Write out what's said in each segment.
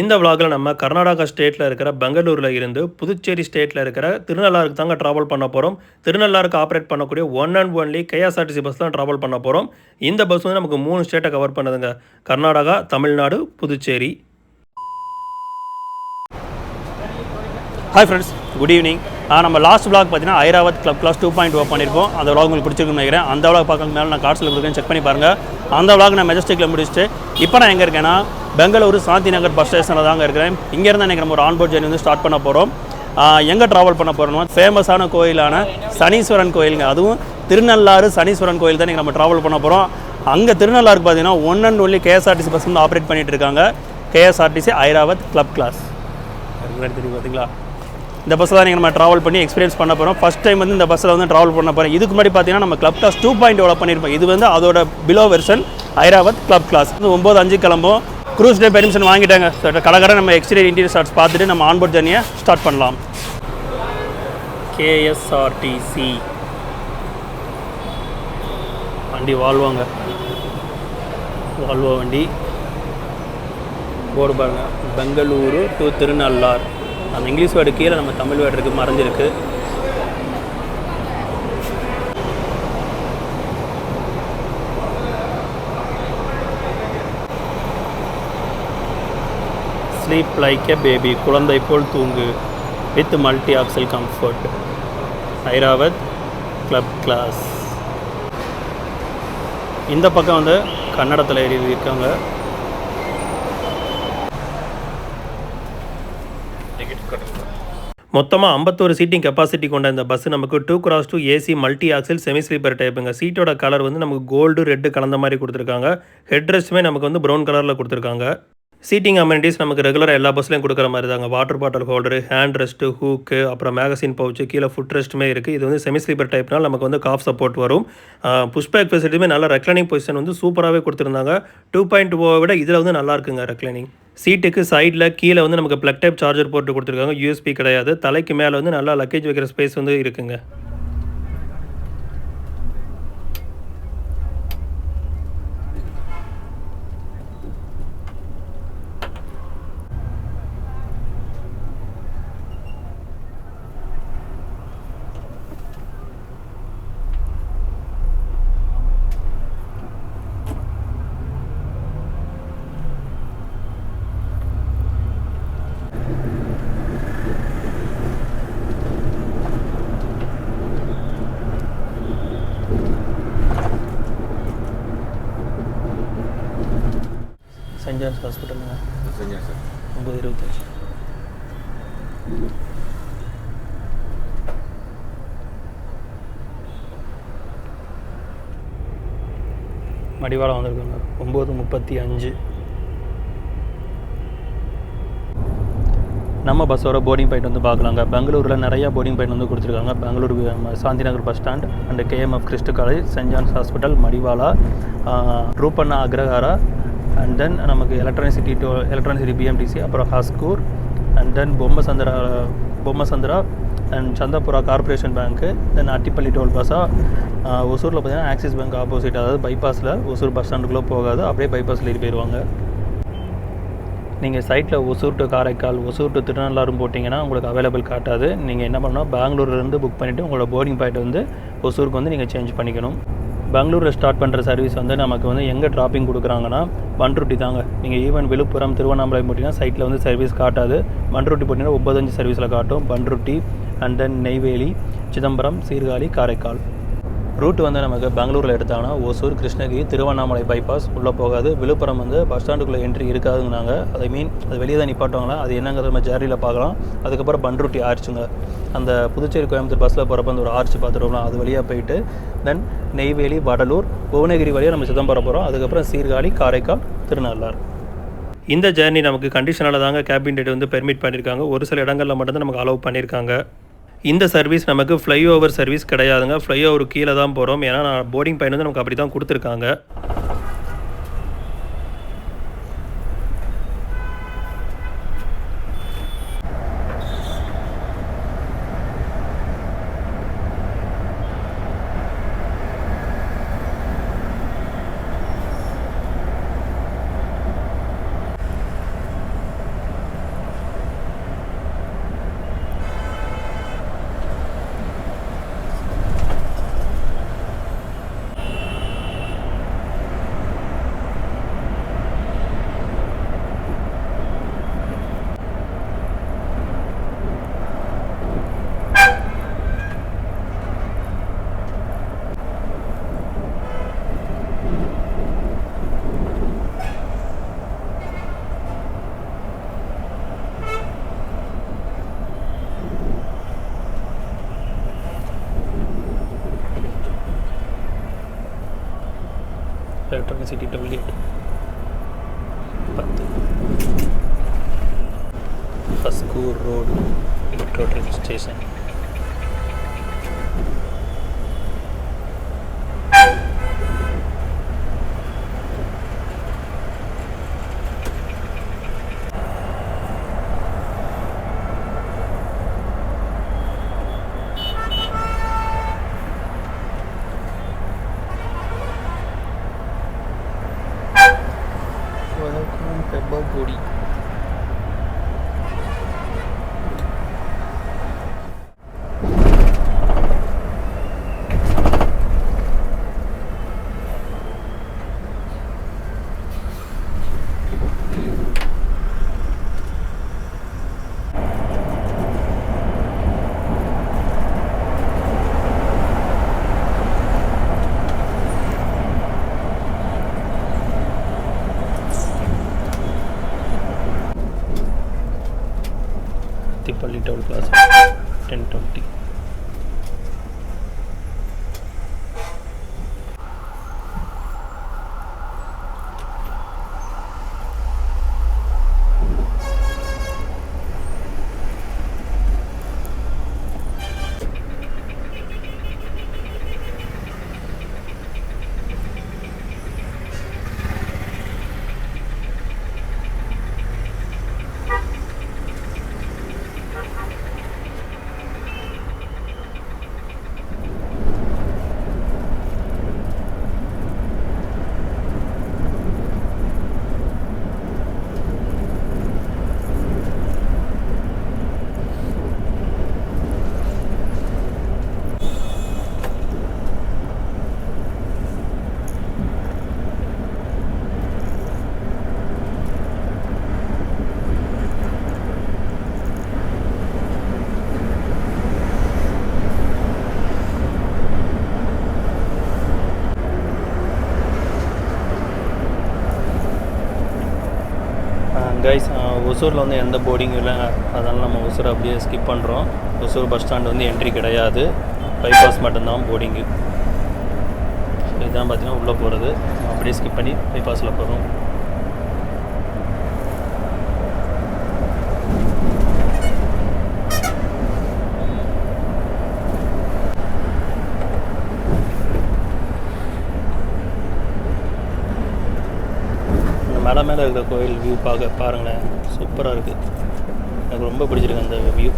இந்த விலாகில் நம்ம கர்நாடகா ஸ்டேட்டில் இருக்கிற பெங்களூரில் இருந்து புதுச்சேரி ஸ்டேட்டில் இருக்கிற திருநள்ளாருக்கு தாங்க ட்ராவல் பண்ண போகிறோம். திருநள்ளாருக்கு ஆப்ரேட் பண்ணக்கூடிய one and only KSRTC bus தான் ட்ராவல் பண்ண போகிறோம். இந்த பஸ் வந்து நமக்கு 3 ஸ்டேட்டை கவர் பண்ணுதுங்க. Karnataka, Tamil Nadu, Puducherry. Hi friends, good evening. நம்ம லாஸ்ட் விலாக் பார்த்தீங்கன்னா ஐராவத் கிளப் கிளாஸ் 2.0 பண்ணியிருப்போம். அந்த விலாக் உங்களுக்கு பிடிச்சிருக்குன்னு நினைக்கிறேன். அந்த விலாக் பார்க்க மேலே நான் கார்ட்ஸில் கொடுக்குறேன், செக் பண்ணி பாருங்கள். அந்த விலாக் நான் மெஜஸ்டிக்கில் முடிச்சுட்டு இப்போ நான் எங்கே இருக்கேன்னா பெங்களூரு சாந்தி நகர் பஸ் ஸ்டேஷனில் தாங்க இருக்கிறேன். இங்கேருந்து எனக்கு நம்ம ஒரு ஆன்போர்ட் ஜர்னி வந்து ஸ்டார்ட் பண்ண போகிறோம். எங்கே ட்ராவல் பண்ண போகிறோம்னா ஃபேமஸான கோயிலான சனீஸ்வரன் கோயிலுங்க. அதுவும் திருநள்ளாறு சனீஸ்வரன் கோயில் தான் நம்ம ட்ராவல் பண்ண போகிறோம். அங்கே திருநள்ளாருக்கு பார்த்தீங்கன்னா one and only KSRTC bus வந்து ஆப்ரேட் பண்ணிகிட்டு இருக்காங்க. கேஎஸ்ஆர்டிசி ஐராவத் கிளப் கிளாஸ் தெரியும் பார்த்தீங்களா. இந்த பஸ்ஸில் தான் நம்ம ட்ராவல் பண்ணி எக்ஸ்பீரியன்ஸ் பண்ண போகிறோம். ஃபஸ்ட் டைம் வந்து இந்த பஸ்ஸில் வந்து ட்ராவல் பண்ண போகிறோம். இதுக்கு முன்னாடி பார்த்தீங்கன்னா நம்ம கிளப் கிளாஸ் 2.0 பண்ணியிருப்போம். இது வந்து அதோட below version Airavat club class. 9:05 கிளம்பும். க்ரூஸ் டே பெர்மிஷன் வாங்கிட்டாங்க. கடை நம்ம எக்ஸ்டீரியர் இன்டீரியர் ஷார்ட்ஸ் பார்த்துட்டு நம்ம ஆன்போர்ட் ஜர்னியை ஸ்டார்ட் பண்ணலாம். கேஎஸ்ஆர்டிசி வண்டி வால்வோங்க, வால்வோ வண்டி. போர்டு பாருங்கள், பெங்களூரு டு திருநள்ளார். அந்த இங்கிலீஷ் வேர்டு கீழே நம்ம தமிழ் வேர்டு இருக்குது, மறைஞ்சிருக்கு. ஸ்லீப் லைக் எ பேபி, குழந்தை போல் தூங்கு with multi axle comfort. Airavat club class. இந்த பக்கம் வந்து கன்னடத்தில் எழுதியிருக்காங்க. மொத்தமாக 51 சீட்டிங் கெப்பாசிட்டி கொண்ட இந்த பஸ் நமக்கு 2x2 AC multi axle semi sleeper டைப்புங்க. சீட்டோட கலர் வந்து நமக்கு கோல்டு ரெட்டு கலந்த மாதிரி கொடுத்துருக்காங்க. ஹெட் ரெஸ்ட்டுமே நமக்கு வந்து ப்ரௌன் கலரில் கொடுத்துருக்காங்க. சீட்டிங் அமெனிட்டிஸ் நமக்கு ரெகுலராக எல்லா பஸ்லையும் கொடுக்குற மாதிரி தாங்க. Water bottle holder, hand rest, hook, அப்புறம் மேகசின் பவுச்சு, கீழே ஃபுட் ரெஸ்ட்டுமே இருக்குது. இது வந்து செமி ஸ்லீப்பர் டைப்னால் நமக்கு வந்து காஃப் சப்போர்ட் வரும். புஷ்பேக் ஃபெசிலிட்டியுமே நல்ல ரெக்லைனிங் பொசிஷன் வந்து சூப்பராகவே கொடுத்துருந்தாங்க. 2.0 விட இதில் வந்து நல்லா இருக்குங்க ரெக்லைனிங். சீட்டுக்கு சைடில் கீழே வந்து நமக்கு ப்ளக் டைப் சார்ஜர் போட்டு கொடுத்துருக்காங்க. யூஎஸ்பி கிடையாது. தலைக்கு மேலே வந்து நல்லா லக்கேஜ் வைக்கிற ஸ்பேஸ் வந்து இருக்குங்க. Send John's ஹாஸ்பிட்டலுங்க. 9:25. மடிவாளம் வந்திருக்குங்க. 9:35. நம்ம பஸ்ஸோட போர்டிங் பாயிண்ட் வந்து பார்க்கலாங்க. பெங்களூரில் நிறையா போர்டிங் பாயிண்ட் வந்து கொடுத்துருக்காங்க. Bangalore Shanti Nagar bus stand and KMF Christ college, saint John's hospital, Madiwala, Roopena Agrahara, and then நமக்கு எலக்ட்ரானிக் சிட்டி பிஎம்டிசி, அப்புறம் Huskur, and then Bommasandra and Chandapura corporation bank, then Attibele toll plaza. ஒசூரில் பார்த்தீங்கன்னா ஆக்சிஸ் பேங்க் ஆப்போசிட், அதாவது பைபாஸில் ஒசூர் பஸ் ஸ்டாண்டுக்குள்ளே போகாது, அப்படியே பைபாஸில் ஏறி போயிடுவாங்க. நீங்கள் சைட்டில் ஒசூர் டு காரைக்கால், ஒசூர் டு திருநள்ளாரும் போட்டிங்கன்னா உங்களுக்கு அவைலபிள் காட்டாது. நீங்கள் என்ன பண்ணணும், பெங்களூர்லேருந்து புக் பண்ணிவிட்டு உங்களோட போர்டிங் பாயிண்ட் வந்து ஒசூருக்கு வந்து நீங்கள் சேஞ்ச் பண்ணிக்கணும். பெங்களூரில் ஸ்டார்ட் பண்ணுற சர்வீஸ் வந்து நமக்கு வந்து எங்கே ட்ராப்பிங் கொடுக்குறாங்கன்னா பண்ருட்டி தாங்க. நீங்கள் ஈவன் விழுப்புரம், திருவண்ணாமலை போட்டிங்கன்னா சைட்டில் வந்து சர்வீஸ் காட்டாது. பண்ருட்டி போட்டிங்கன்னா 9:05 சர்வீஸில் காட்டும். Panruti and then Neyveli, Chidambaram, Sirkazhi, Karaikal. Route வந்து நமக்கு பெங்களூரில் எடுத்தாங்கன்னா ஒசூர், கிருஷ்ணகிரி, திருவண்ணாமலை பைபாஸ் உள்ளே போகாது. விழுப்புரம் வந்து பஸ் ஸ்டாண்டுக்குள்ளே என்ட்ரி இருக்காதுங்கனாங்க. அது வெளியே தான் நிப்பாட்டுவாங்களா, அது என்னங்கிறத நம்ம ஜேர்னியில் பார்க்கலாம். அதுக்கப்புறம் பண்ருட்டி ஆர்ச்சுங்க. அந்த புதுச்சேரி கோயம்புத்தூர் பஸ்ஸில் போகிறப்ப அந்த ஒரு ஆர்ச்சு பார்த்துட்டோம்னா அது வழியாக போயிட்டு தென் நெய்வேலி, வடலூர், புவனகிரி வழியாக நம்ம சிதம்பரம் போகிறோம். அதுக்கப்புறம் சீர்காழி, காரைக்கால், திருநள்ளார். இந்த ஜேர்னி நமக்கு கண்டிஷனால் தாங்க கேபின் டேட் வந்து பெர்மிட் பண்ணியிருக்காங்க. ஒரு சில இடங்களில் மட்டும்தான் நமக்கு அலோவ் பண்ணியிருக்காங்க. இந்த சர்வீஸ் நமக்கு ஃப்ளைஓவர் சர்வீஸ் கிடையாதுங்க. ஃப்ளைஓவர் கீழே தான் போகிறோம். ஏன்னா போர்டிங் பாயிண்ட் வந்து நமக்கு அப்படி தான் கொடுத்துருக்காங்க. Electronic city toll gate 10. Huskur road metro train station. Hebbagodi. Attibele toll plaza 10:20. Guys, ஒசூரில் வந்து எந்த போர்டிங்கும் இல்லை, அதனால் நம்ம ஒசூர் அப்படியே ஸ்கிப் பண்ணுறோம். ஒசூர் பஸ் ஸ்டாண்டு வந்து என்ட்ரி கிடையாது, பைபாஸ் மட்டும்தான் போர்டிங்கு. ஸோ இதுதான் பார்த்தீங்கன்னா உள்ளே போகிறது, அப்படியே ஸ்கிப் பண்ணி பைபாஸில் போகிறோம். மேலே இருக்கிற கோயில் வியூ பாருங்களேன், சூப்பராக இருக்குது. எனக்கு ரொம்ப பிடிச்சிருக்கு அந்த வியூ.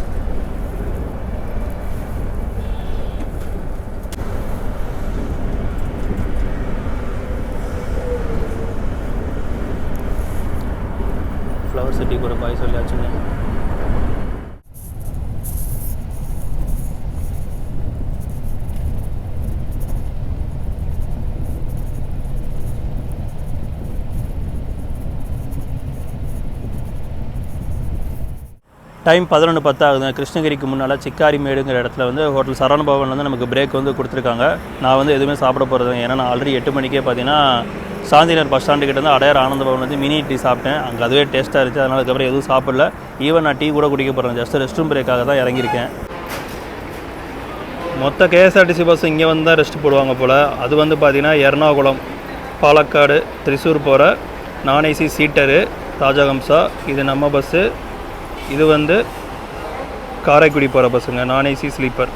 ஃப்ளவர் சிட்டி போகிற பாய் சொல்லியாச்சுங்க. டைம் 11:10 ஆகுது. கிருஷ்ணகிரிக்கு முன்னால் சிக்காரிமேடுங்கிற இடத்துல வந்து ஹோட்டல் சரவண பவன் வந்து நமக்கு பிரேக் வந்து கொடுத்துருக்காங்க. நான் வந்து எதுவுமே சாப்பிட போகிறது, ஏன்னா நான் ஆல்ரெடி 8 மணிக்கே பார்த்தீங்கன்னா சாந்திநகர் பஸ் ஸ்டாண்டு கிட்ட வந்து அடையார் ஆனந்த பவன் வந்து மினி டீ சாப்பிட்டேன். அங்கே அதுவே டேஸ்ட்டாக இருந்துச்சு, அதனால் அதுக்கப்புறம் எதுவும் சாப்பிடல. ஈவன் நான் டீ கூட குடிக்க போகிறேன், ஜஸ்ட் ரெஸ்ட் ரூம் பிரேக்காக தான் இறங்கியிருக்கேன். மொத்த கேஎஸ்ஆர்டிசி பஸ் இங்கே வந்து தான் ரெஸ்ட் போடுவாங்க போல். அது வந்து பார்த்திங்கன்னா எர்ணாகுளம், பாலக்காடு, திரிசூர் போகிற நான்-ஏசி சீட்டரு ராஜஹம்சா. இது நம்ம பஸ்ஸு. இது வந்து காரைக்குடி போகிற பஸ்ஸுங்க, நான்-ஏசி ஸ்லீப்பர்.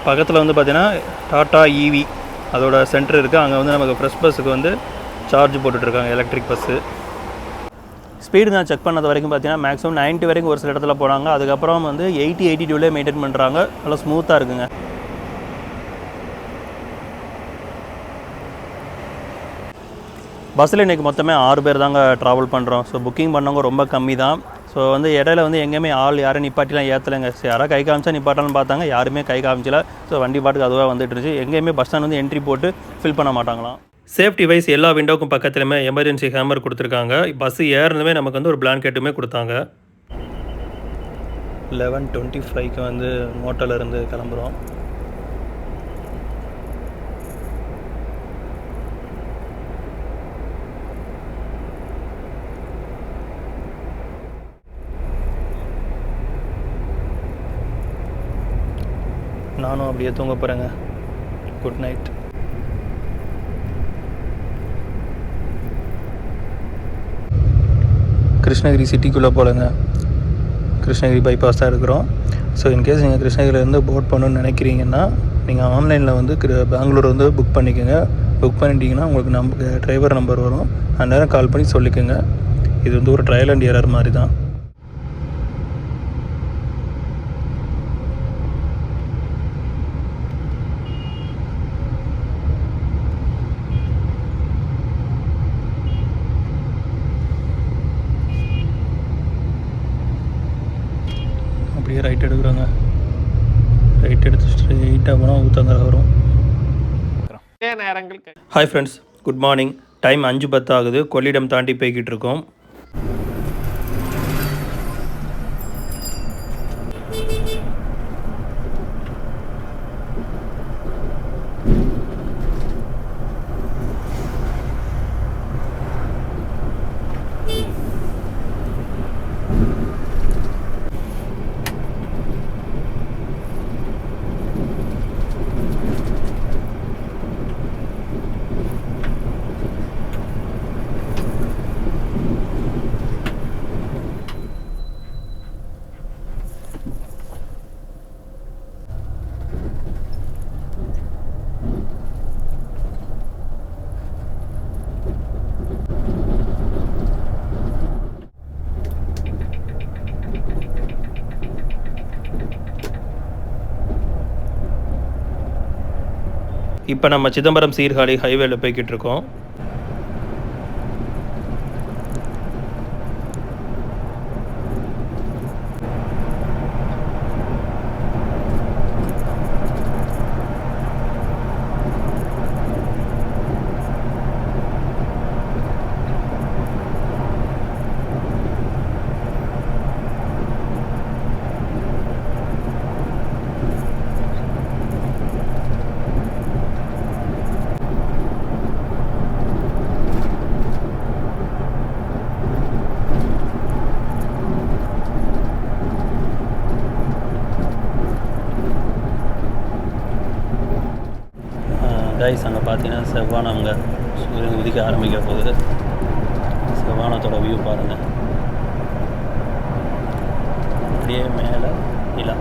பக்கத்தில் வந்து பார்த்திங்கன்னா டாட்டா ஈவி அதோட சென்டர் இருக்குது. அங்கே வந்து நமக்கு ஃப்ரெஷ் பஸ்ஸுக்கு வந்து சார்ஜ் போட்டுட்ருக்காங்க, எலக்ட்ரிக் பஸ்ஸு. ஸ்பீடு நான் செக் பண்ணது வரைக்கும் பார்த்தீங்கன்னா மேக்ஸிமம் 90 வரைக்கும் ஒரு சில இடத்துல போனாங்க. அதுக்கப்புறம் வந்து 80-82 மெயின்டைன் பண்ணுறாங்க. நல்லா ஸ்மூத்தாக இருக்குங்க. பஸ்ஸில் இன்றைக்கி மொத்தமே 6 பேர் தாங்க ட்ராவல் பண்ணுறோம். ஸோ புக்கிங் பண்ணவங்க ரொம்ப கம்மி தான். ஸோ வந்து இடையில வந்து எங்கேயுமே யாரும் நிப்பாட்டிலாம் ஏற்றலைங்க. யாராவது கை காமிச்சா நிப்பாட்டலான்னு பார்த்தாங்க, யாருமே கை காமிச்சல. ஸோ வண்டி பாட்டுக்கு அதுவாக வந்துட்டு இருந்துச்சு. எங்கேயுமே பஸ் ஸ்டாண்ட் வந்து என்ட்ரி போட்டு ஃபில் பண்ண மாட்டாங்களாம். சேஃப்டி வைஸ் எல்லா விண்டோக்கும் பக்கத்துலையுமே எமர்ஜென்சி ஹேமர் கொடுத்துருக்காங்க. பஸ்ஸு ஏறினதுமே நமக்கு வந்து ஒரு பிளாங்கெட்டுமே கொடுத்தாங்க. 11:25க்கு வந்து மோட்டோலேருந்து கிளம்புறோம். நானும் அப்படியே தூங்க போகிறேங்க. Good night. கிருஷ்ணகிரி சிட்டிக்குள்ளே போகலங்க, கிருஷ்ணகிரி பைபாஸ் தான் இருக்கிறோம். ஸோ இன்கேஸ் நீங்கள் கிருஷ்ணகிரியிலேருந்து போட் பண்ணணுன்னு நினைக்கிறீங்கன்னா நீங்கள் ஆன்லைனில் வந்து பெங்களூர் வந்து புக் பண்ணிக்கோங்க. புக் பண்ணிட்டீங்கன்னா உங்களுக்கு டிரைவர் நம்பர் வரும், அந்நேரம் கால் பண்ணி சொல்லிக்கோங்க. இது வந்து ஒரு ட்ரையல் அண்ட் எரர் மாதிரி தான். அப்படியே ரைட் எடுக்கிறோங்க. ரைட் எடுத்து ஸ்ட்ரெயிட்டாக போனால் ஊத்தங்கரை வரும். Hi friends, good morning. Time 5:10 ஆகுது. கொள்ளிடம் தாண்டி போய்கிட்டு இருக்கோம். இப்போ நம்ம சிதம்பரம் சீர்காழி ஹைவேல போய்கிட்டு இருக்கோம். கைஸ், அங்கே பார்த்தீங்கன்னா செவ்வானம், அங்கே சூரியன் உதிக்க ஆரம்பிக்க போகுது. செவ்வானத்தோட வியூ பாருங்கள். அப்படியே மேலே நிலா.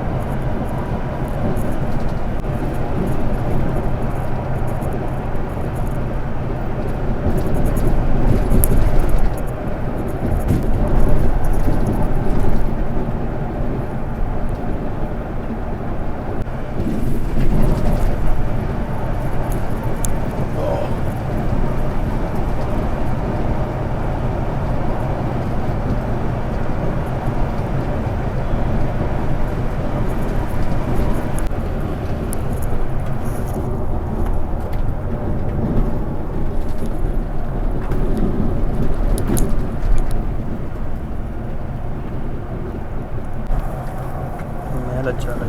மேலச்சாலை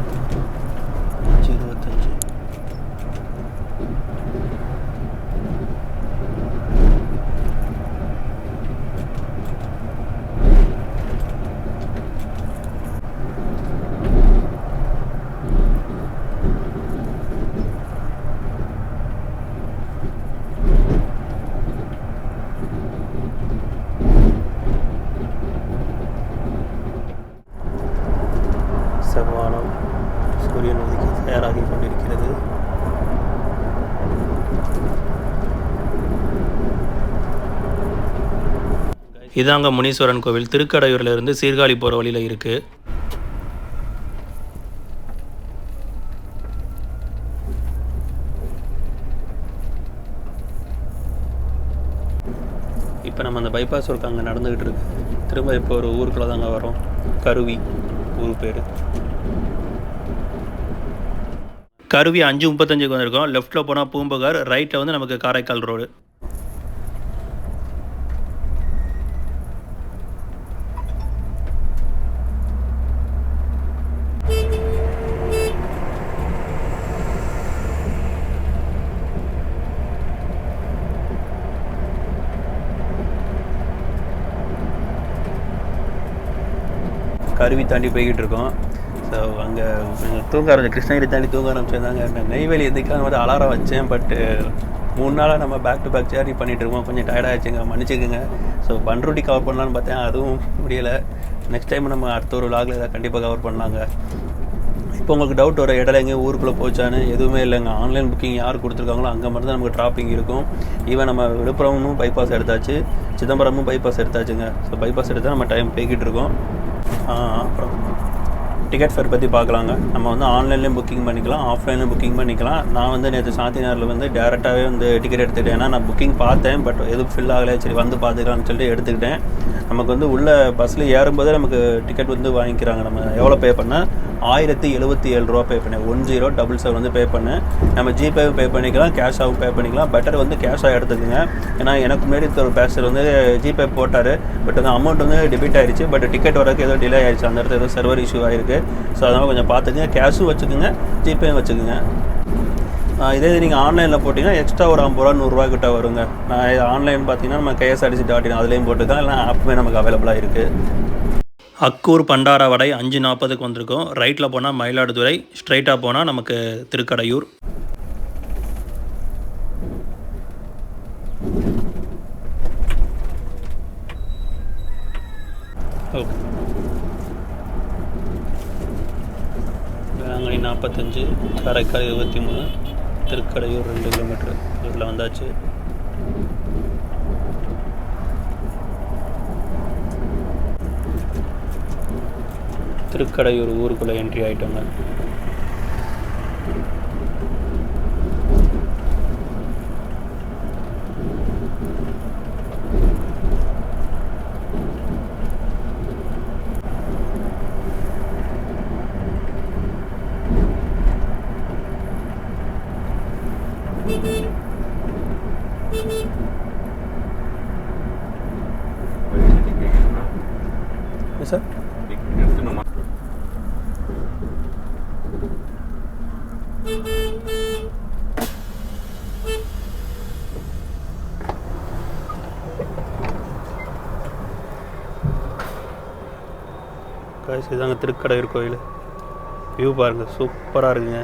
25. செவ்வானம் சூரியன் உதிக்க தயாராகி கொண்டிருக்கிறது. இதாங்க முனீஸ்வரன் கோவில். திருக்கடையூரில் இருந்து சீர்காழி போகிற வழியில் இருக்குது. இப்போ நம்ம அந்த பைபாஸ் ஒர்க் அங்கே நடந்துக்கிட்டு இருக்கு. திரும்ப இப்போ ஒரு ஊருக்குள்ளே தாங்க வரோம். கருவி ஊர் பேர். கருவி 5:35 வந்திருக்கோம். லெஃப்ட்டில் போனால் பூம்புகார், ரைட்டில் வந்து நமக்கு காரைக்கால் ரோடு. கருவி தாண்டி போய்கிட்டு இருக்கோம். ஸோ அங்கே தூங்க ஆரம்பிச்சு, கிருஷ்ணகிரி தாண்டி தூங்க ஆரம்பிச்சிருந்தாங்க. நெய்வேலி எதுக்காக வந்து அலாரம் வச்சேன், பட்டு 3 நாளாக நம்ம பேக் டு பேக் ஜேர்னி பண்ணிகிட்டு இருக்கோம். கொஞ்சம் டயர்டாகிடுச்சுங்க, மன்னிச்சுக்குங்க. ஸோ பண்ருட்டி கவர் பண்ணலான்னு பார்த்தேன், அதுவும் முடியலை. நெக்ஸ்ட் டைம் நம்ம அடுத்த ஒரு vlogல இதை கண்டிப்பாக கவர் பண்ணலாங்க. இப்போ உங்களுக்கு டவுட் வர இடையில எங்கே ஊருக்குள்ளே போச்சான்னு, எதுவுமே இல்லைங்க. ஆன்லைன் புக்கிங் யார் கொடுத்துருக்காங்களோ அங்கே மட்டும் தான் நமக்கு ட்ராப்பிங் இருக்கும். ஈவன் நம்ம விழுப்புரமும் பைபாஸ் எடுத்தாச்சு, சிதம்பரமும் பைபாஸ் எடுத்தாச்சுங்க. ஸோ பைபாஸ் எடுத்தால் நம்ம டைம் போய்கிட்டு இருக்கோம். அப்புறம் டிக்கெட் ஃபேர் பற்றி பார்க்கலாங்க. நம்ம வந்து ஆன்லைன்லேயும் புக்கிங் பண்ணிக்கலாம், ஆஃப்லைன்லேயும் புக்கிங் பண்ணிக்கலாம். நான் வந்து நேற்று சாந்திநகரில் வந்து டேரெக்டாகவே வந்து டிக்கெட் எடுத்துக்கிட்டேன். ஏன்னா நான் புக்கிங் பார்த்தேன், பட் எதுவும் ஃபில் ஆகலை. சரி வந்து பார்த்துக்கலாம்னு சொல்லிட்டு எடுத்துக்கிட்டேன். நமக்கு வந்து உள்ள பஸ்ஸில் ஏறும்போதே நமக்கு டிக்கெட் வந்து வாங்கிக்கிறாங்க. நம்ம எவ்வளோ பே பண்ணேன், 1077 ரூபா பே பண்ணேன். 1077 வந்து பே பண்ணேன். நம்ம ஜிபேவும் பே பண்ணிக்கலாம், கேஷாகவும் பே பண்ணிக்கலாம். பெட்டர் வந்து கேஷாக எடுத்துக்கோங்க. ஏன்னா எனக்கு முன்னாடி ஒரு பேசர் வந்து ஜிபே போட்டார், பட் அந்த அமௌண்ட் வந்து டெபிட் ஆயிடுச்சு. பட் டிக்கெட் வரக்கு ஏதோ டிலே ஆயிடுச்சு, அந்த இடத்துல ஏதோ சர்வர் இஷ்யூ ஆயிருக்கு. ஸோ அதனால் கொஞ்சம் பார்த்துக்குங்க. கேஷும் வச்சுக்கோங்க, ஜிபேயும் வச்சுக்கோங்க. இதே நீங்கள் ஆன்லைனில் போட்டிங்கன்னா எக்ஸ்ட்ரா ஒரு 50 ரூபா 100 ரூபா கிட்ட வருங்க. நான் ஆன்லைன் பார்த்தீங்கன்னா நம்ம KSRTC.in அதுலேயும் போட்டுக்கலாம், இல்லை ஆப்புமே நமக்கு அவைலபிளாக இருக்குது. அக்கூர் பண்டாரா வடை 5:40க்கு வந்திருக்கோம். ரைட்டில் போனால் மயிலாடுதுறை, ஸ்ட்ரைட்டாக போனால் நமக்கு திருக்கடையூர். Okay, Velankanni 45, Karaikal 23, Thirukkadaiyur 2 kilometre. இதில் வந்தாச்சு. திருக்கடையூர் ஊருக்குள்ளே என்ட்ரி ஆகிட்டோங்க. சார் இதுதாங்க திருக்கடையூர் கோயில். வியூ பாருங்கள், சூப்பராக இருக்குங்க.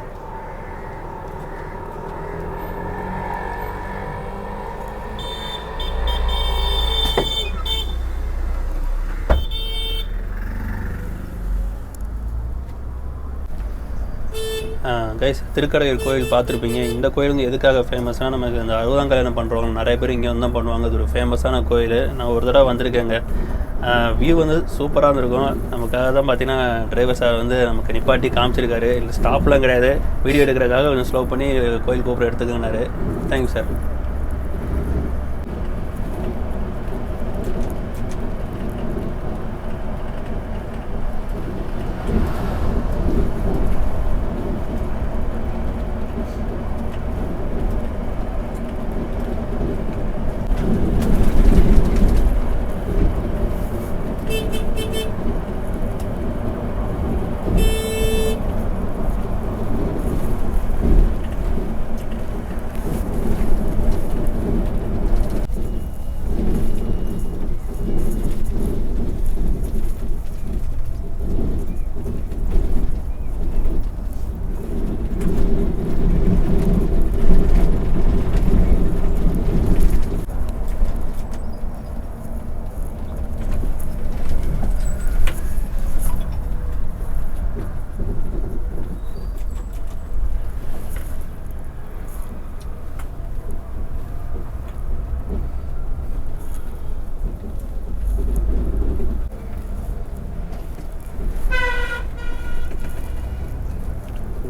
கைஸ், திருக்கடையூர் கோயில் பார்த்துருப்பீங்க. இந்த கோயில் வந்து எதுக்காக ஃபேமஸ்னால், நமக்கு இந்த 60ஆம் கல்யாணம் பண்ணுறவங்க நிறைய பேர் இங்கே வந்து தான் பண்ணுவாங்க. அது ஒரு ஃபேமஸான கோயில். நான் ஒரு தடவை வந்திருக்கேங்க. வியூ வந்து சூப்பராக இருந்திருக்கும். நமக்காக தான் பார்த்தீங்கன்னா டிரைவர் சார் வந்து நமக்கு நிப்பாட்டி காமிச்சிருக்காரு. இல்லை ஸ்டாப்லாம் கிடையாது, வீடியோ எடுக்கிறதுக்காக கொஞ்சம் ஸ்லோ பண்ணி கோயில் கோபுரம் எடுத்துக்கங்கனாரு. Thank you sir.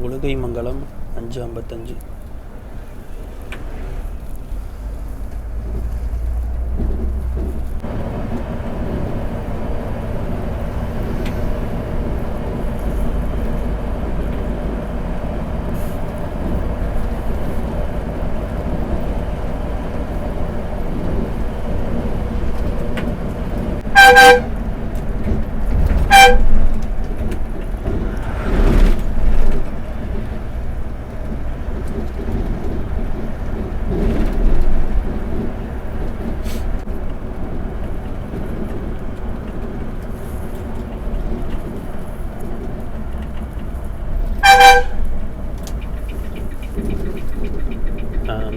Ulagaimangalam 5:55.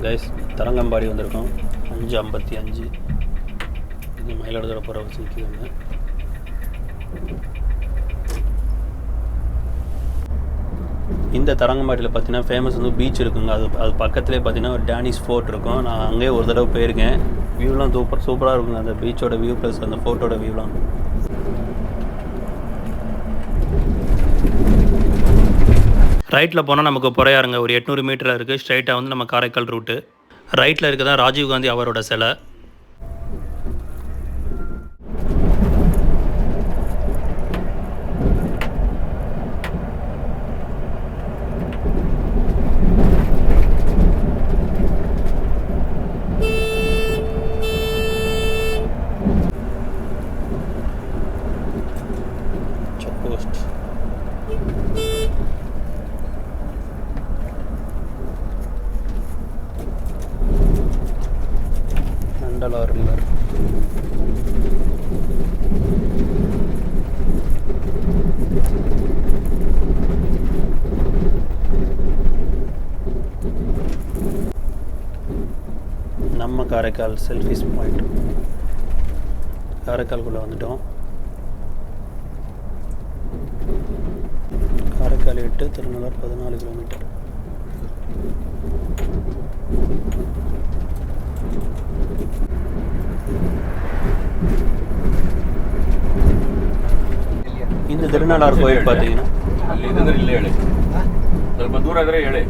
Guys Tharangambadi வந்திருக்கோம் 5:55. இது மயிலாடுதுறை போகிற வச்சுக்கு வந்து இந்த தரங்கம்பாடியில் பார்த்தீங்கன்னா ஃபேமஸ் வந்து பீச் இருக்குங்க. அது பக்கத்துலேயே பார்த்தீங்கன்னா ஒரு டேனிஷ் ஃபோர்ட் இருக்கும். நான் அங்கேயே ஒரு தடவை போயிருக்கேன். வியூலாம் சூப்பராக இருக்குங்க. அந்த பீச்சோட வியூ ப்ளஸ் அந்த ஃபோர்ட்டோட வியூலாம். ரைட்டில் போனால் நமக்கு பொறையாருங்க ஒரு 800 மீட்டரில் இருக்குது. ஸ்ட்ரைட்டாக வந்து நம்ம காரைக்கால் ரூட்டு. ரைட்டில் இருக்கதான் ராஜீவ்காந்தி அவரோட சிலை. Check post. நண்டலார் ரிவர். நம்ம காரைக்கால் செல்ஃபிஸ் பாயிண்ட். காரைக்கால்குள்ளே வந்துட்டோம். காரைக்கால் 8, திருநள்ளார் 14 கிலோமீட்டர். இந்த திருநள்ளார் கோயில் பார்த்தீங்கன்னா ಸ್ವಲ್ಪ ದೂರ ಆದರೆ ಹೇಳಿ.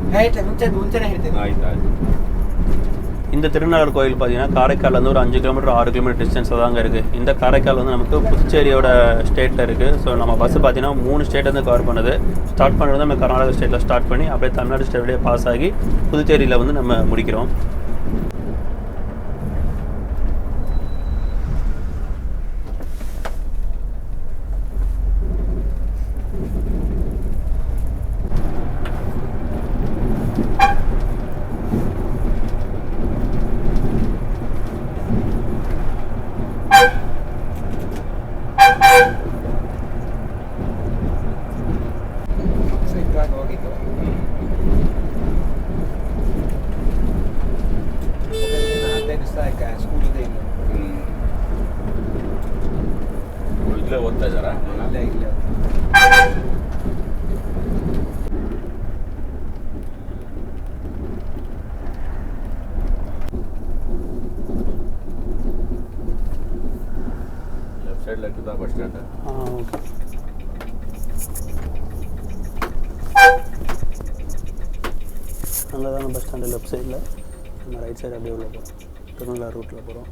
இந்த திருநள்ளார் கோயில் பார்த்தீங்கன்னா காரைக்கால் வந்து ஒரு 5 கிலோமீட்டர் 6 கிலோமீட்டர் டிஸ்டன்ஸில் தாங்க இருக்குது. இந்த காரைக்கால் வந்து நமக்கு புதுச்சேரியோட ஸ்டேட்டில் இருக்குது. ஸோ நம்ம பஸ்ஸு பார்த்தீங்கன்னா 3 ஸ்டேட் வந்து கவர் பண்ணுது. ஸ்டார்ட் பண்ணுறது நம்ம கர்நாடகா ஸ்டேட்டில் ஸ்டார்ட் பண்ணி அப்படியே தமிழ்நாடு ஸ்டேட்லேயே பாஸ் ஆகி புதுச்சேரியில் வந்து நம்ம முடிக்கிறோம். ಇಲ್ಲೇ ಓದ್ತಾ ಇದ್ದಾರಾ? ಲೆಫ್ಟ್ ಸೈಡ್ ಲೆಕ್ಕದ ಬಸ್ ಸ್ಟ್ಯಾಂಡ್. ஓகே. அங்கே தான் பஸ் ஸ்டாண்டு லெஃப்ட் சைடில். நம்ம ரைட் சைடு அப்படியே உள்ள போகிறோம். திருநள்ளார் ரூட்டில் போகிறோம்.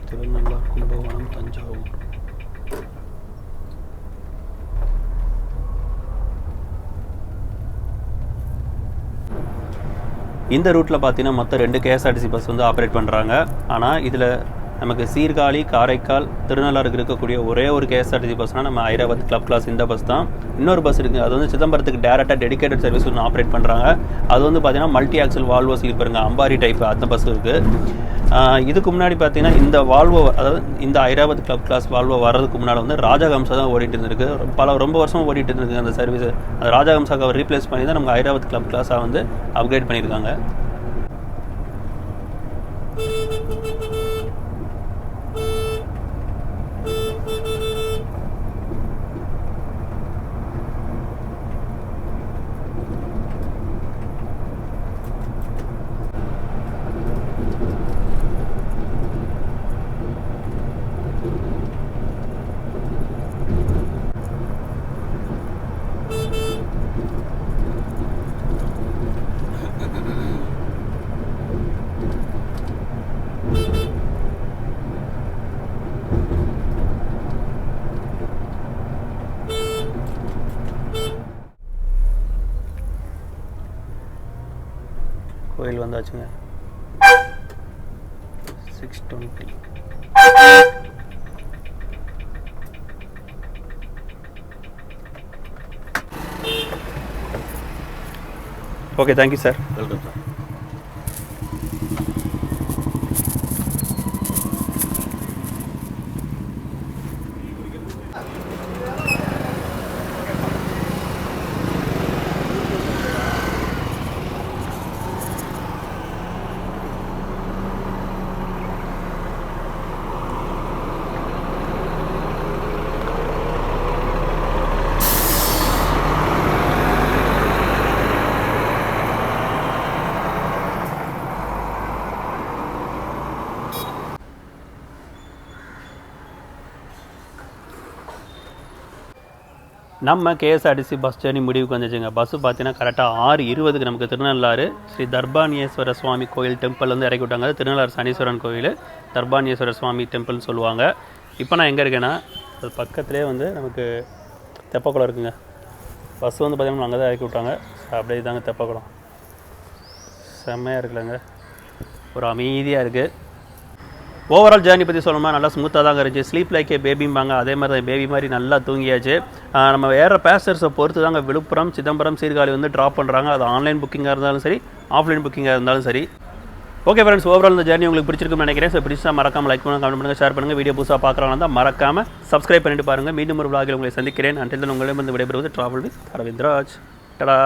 திருநள்ளார், கும்பகோணம், தஞ்சாவூர். இந்த ரூட்டில் பார்த்தீங்கன்னா மொத்தம் 2 கேஎஸ்ஆர்டிசி பஸ் வந்து ஆப்ரேட் பண்ணுறாங்க. ஆனால் இதில் நமக்கு சீர்காழி, காரைக்கால், திருநள்ளாருக்கு இருக்கக்கூடிய ஒரே ஒரு கேஎஸ்ஆர்டிசி பஸ்னால் நம்ம ஐராவத் கிளப் கிளாஸ் இந்த பஸ் தான். இன்னொரு பஸ் இருக்குது, அது வந்து சிதம்பரத்துக்கு டேரெக்டாக டெடிகேட்டட் சர்வீஸ் ஒன்று ஆப்ரேட் பண்ணுறாங்க. அது வந்து பார்த்தீங்கன்னா மல்டி ஆக்சல் வால்வோ ஸ்லீப்பருங்க, அம்பாரி டைப் அந்த பஸ் இருக்குது. இதுக்கு முன்னாடி பார்த்தீங்கன்னா இந்த வால்வோ, அதாவது இந்த ஐராவத் கிளப் கிளாஸ் வால்வோ வர்றதுக்கு முன்னால் வந்து ராஜஹம்சா தான் ஓடிட்டு இருந்திருக்கு. ரொம்ப வருஷம் ஓடிட்டு இருந்திருக்கு அந்த சர்வீஸ். அந்த ராஜஹம்சாவை ரீப்ளேஸ் பண்ணி தான் நமக்கு ஐராவத் கிளப் கிளாஸாக வந்து அப்கிரேட் பண்ணியிருக்காங்க. கோயில் வந்தாச்சுங்க. 620. Okay, thank you sir. Welcome sir. நம்ம கேஎஸ்ஆர்டிசி பஸ் ஜேர்னி முடிவுக்கு வந்துச்சுங்க. பஸ்ஸு பார்த்தீங்கன்னா கரெக்டாக 6:20க்கு நமக்கு திருநள்ளாறு ஸ்ரீ தர்பானியேஸ்வர சுவாமி கோயில் டெம்பிள் வந்து இறக்கி விட்டாங்க. திருநள்ளாறு சனீஸ்வரன் கோயில், தர்பானியேஸ்வர சுவாமி டெம்பிள்னு சொல்லுவாங்க. இப்போ நான் எங்கே இருக்கேன்னா, அது பக்கத்துலேயே வந்து நமக்கு தெப்பக்குளம் இருக்குங்க. பஸ் வந்து பார்த்திங்கன்னா அங்கே தான் இறக்கி விட்டாங்க. அப்படியே தாங்க தெப்பக்குளம். செம்மையாக இருக்குல்லங்க, ஒரு அமைதியாக இருக்குது. ஓவரால் ஜேர்னி பற்றி சொல்லணும்னா நல்லா ஸ்மூத்தாக தாங்க இருந்துச்சு. ஸ்லீப் லைக் பேபிம்பாங்க, அதே மாதிரி தான் பேபி மாதிரி நல்லா தூங்கியாச்சு. நம்ம வேறு பேசஞ்சர்ஸை பொறுத்து தாங்க விழுப்புரம், சிதம்பரம், சீர்காழி வந்து ட்ராப் பண்ணுறாங்க. அது ஆன்லைன் புக்கிங்காக இருந்தாலும் சரி, ஆஃப்லைன் புக்கிங்காக இருந்தாலும் சரி. ஓகே ஃப்ரெண்ட்ஸ், ஓவரால் இந்த ஜேர்னி உங்களுக்கு பிடிச்சிருக்குன்னு நினைக்கிறேன். ஸோ பிடிச்சா மறக்காமல் லைக் பண்ணுங்கள், கமெண்ட் பண்ணுங்கள், ஷேர் பண்ணுங்கள். வீடியோ புதுசாக பார்க்குறாங்க தான் மறக்காமல் சப்ஸ்கிரைப் பண்ணிட்டு பாருங்கள். மீண்டும் ஒரு vlog-இல் உங்களை சந்திக்கிறேன். அன்டில் தென் உங்களிடம் வந்து விடைபெறுவது ட்ராவல் வித் அரவிந்த் ராஜ். டடா.